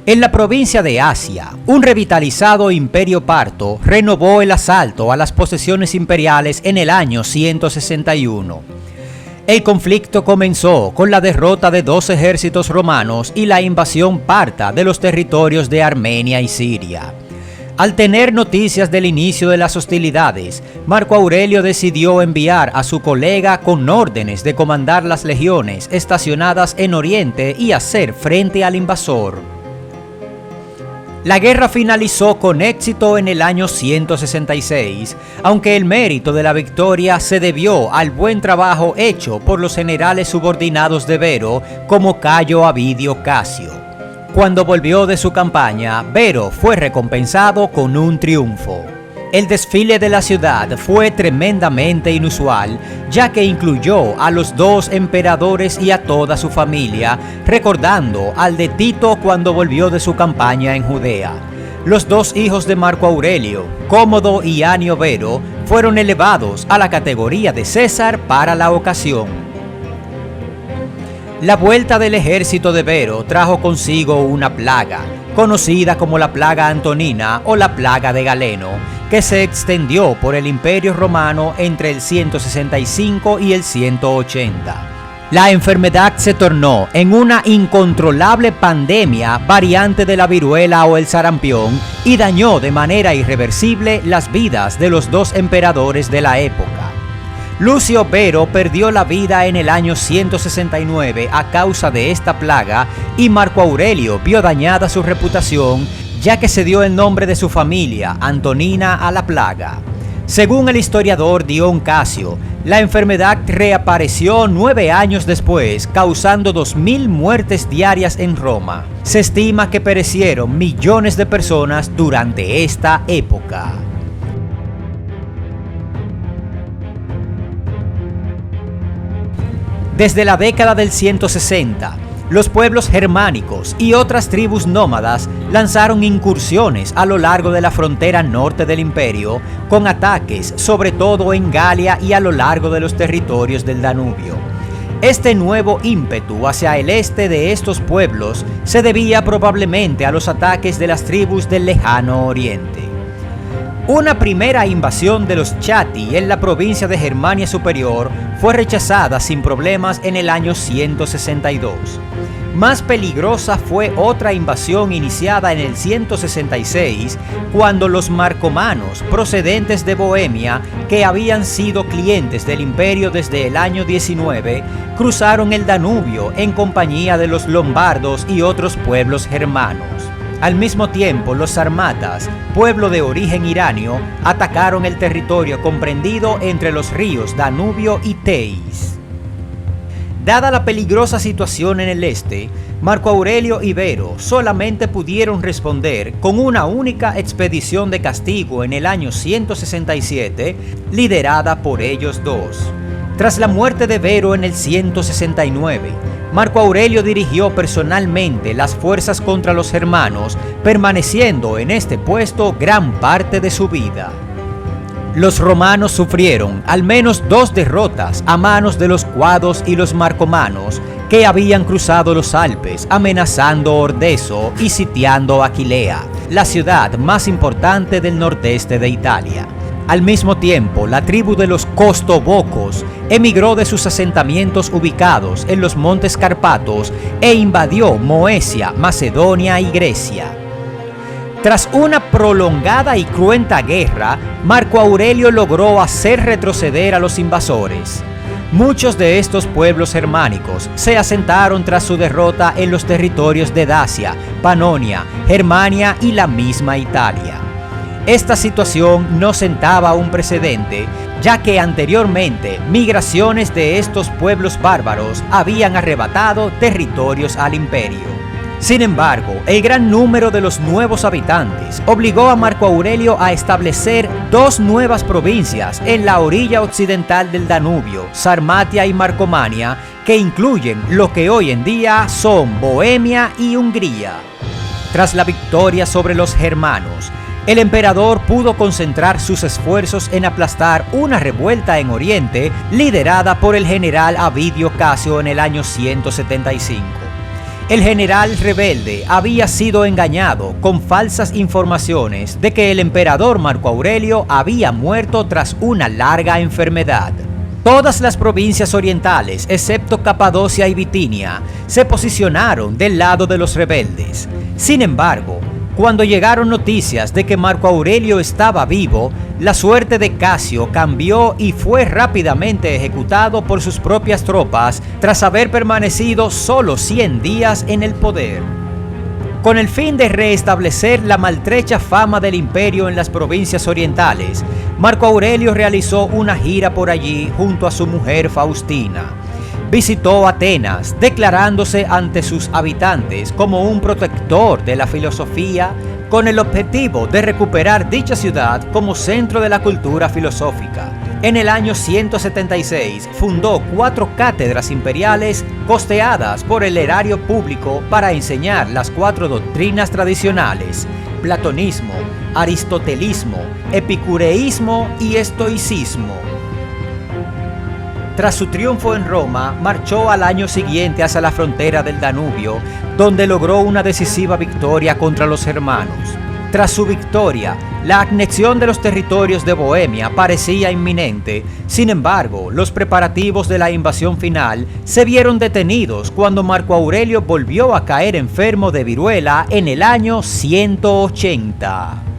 En la provincia de Asia, un revitalizado imperio parto renovó el asalto a las posesiones imperiales en el año 161. El conflicto comenzó con la derrota de dos ejércitos romanos y la invasión parta de los territorios de Armenia y Siria. Al tener noticias del inicio de las hostilidades, Marco Aurelio decidió enviar a su colega con órdenes de comandar las legiones estacionadas en Oriente y hacer frente al invasor. La guerra finalizó con éxito en el año 166, aunque el mérito de la victoria se debió al buen trabajo hecho por los generales subordinados de Vero, como Cayo Avidio Casio. Cuando volvió de su campaña, Vero fue recompensado con un triunfo. El desfile de la ciudad fue tremendamente inusual, ya que incluyó a los dos emperadores y a toda su familia, recordando al de Tito cuando volvió de su campaña en Judea. Los dos hijos de Marco Aurelio, Cómodo y Anio Vero, fueron elevados a la categoría de César para la ocasión. La vuelta del ejército de Vero trajo consigo una plaga, conocida como la plaga antonina o la plaga de Galeno, que se extendió por el Imperio Romano entre el 165 y el 180. La enfermedad se tornó en una incontrolable pandemia variante de la viruela o el sarampión y dañó de manera irreversible las vidas de los dos emperadores de la época. Lucio Vero perdió la vida en el año 169 a causa de esta plaga y Marco Aurelio vio dañada su reputación, ya que se dio el nombre de su familia, Antonina, a la plaga. Según el historiador Dion Casio, la enfermedad reapareció 9 años después, causando 2000 muertes diarias en Roma. Se estima que perecieron millones de personas durante esta época. Desde la década del 160, los pueblos germánicos y otras tribus nómadas lanzaron incursiones a lo largo de la frontera norte del imperio, con ataques sobre todo en Galia y a lo largo de los territorios del Danubio. Este nuevo ímpetu hacia el este de estos pueblos se debía probablemente a los ataques de las tribus del lejano oriente. Una primera invasión de los Chatti en la provincia de Germania Superior fue rechazada sin problemas en el año 162. Más peligrosa fue otra invasión iniciada en el 166, cuando los marcomanos procedentes de Bohemia, que habían sido clientes del imperio desde el año 19, cruzaron el Danubio en compañía de los lombardos y otros pueblos germanos. Al mismo tiempo, los sarmatas, pueblo de origen iranio, atacaron el territorio comprendido entre los ríos Danubio y Teis. Dada la peligrosa situación en el este, Marco Aurelio y Vero solamente pudieron responder con una única expedición de castigo en el año 167, liderada por ellos dos. Tras la muerte de Vero en el 169, Marco Aurelio dirigió personalmente las fuerzas contra los germanos, permaneciendo en este puesto gran parte de su vida. Los romanos sufrieron al menos 2 derrotas a manos de los cuados y los marcomanos, que habían cruzado los Alpes amenazando Ordeso y sitiando Aquilea, la ciudad más importante del nordeste de Italia. Al mismo tiempo, la tribu de los costobocos emigró de sus asentamientos ubicados en los montes Carpatos e invadió Moesia, Macedonia y Grecia. Tras una prolongada y cruenta guerra, Marco Aurelio logró hacer retroceder a los invasores. Muchos de estos pueblos germánicos se asentaron tras su derrota en los territorios de Dacia, Panonia, Germania y la misma Italia. Esta situación no sentaba un precedente, ya que anteriormente migraciones de estos pueblos bárbaros habían arrebatado territorios al imperio. Sin embargo, el gran número de los nuevos habitantes obligó a Marco Aurelio a establecer 2 nuevas provincias en la orilla occidental del Danubio, Sarmatia y Marcomania, que incluyen lo que hoy en día son Bohemia y Hungría. Tras la victoria sobre los germanos, el emperador pudo concentrar sus esfuerzos en aplastar una revuelta en Oriente liderada por el general Avidio Casio en el año 175. El general rebelde había sido engañado con falsas informaciones de que el emperador Marco Aurelio había muerto tras una larga enfermedad. Todas las provincias orientales, excepto Capadocia y Bitinia, se posicionaron del lado de los rebeldes. Sin embargo, cuando llegaron noticias de que Marco Aurelio estaba vivo, la suerte de Casio cambió y fue rápidamente ejecutado por sus propias tropas tras haber permanecido solo 100 días en el poder. Con el fin de restablecer la maltrecha fama del imperio en las provincias orientales, Marco Aurelio realizó una gira por allí junto a su mujer Faustina. Visitó Atenas, declarándose ante sus habitantes como un protector de la filosofía, con el objetivo de recuperar dicha ciudad como centro de la cultura filosófica. En el año 176 fundó 4 cátedras imperiales costeadas por el erario público para enseñar las 4 doctrinas tradicionales: platonismo, aristotelismo, epicureísmo y estoicismo. Tras su triunfo en Roma, marchó al año siguiente hacia la frontera del Danubio, donde logró una decisiva victoria contra los germanos. Tras su victoria, la anexión de los territorios de Bohemia parecía inminente. Sin embargo, los preparativos de la invasión final se vieron detenidos cuando Marco Aurelio volvió a caer enfermo de viruela en el año 180.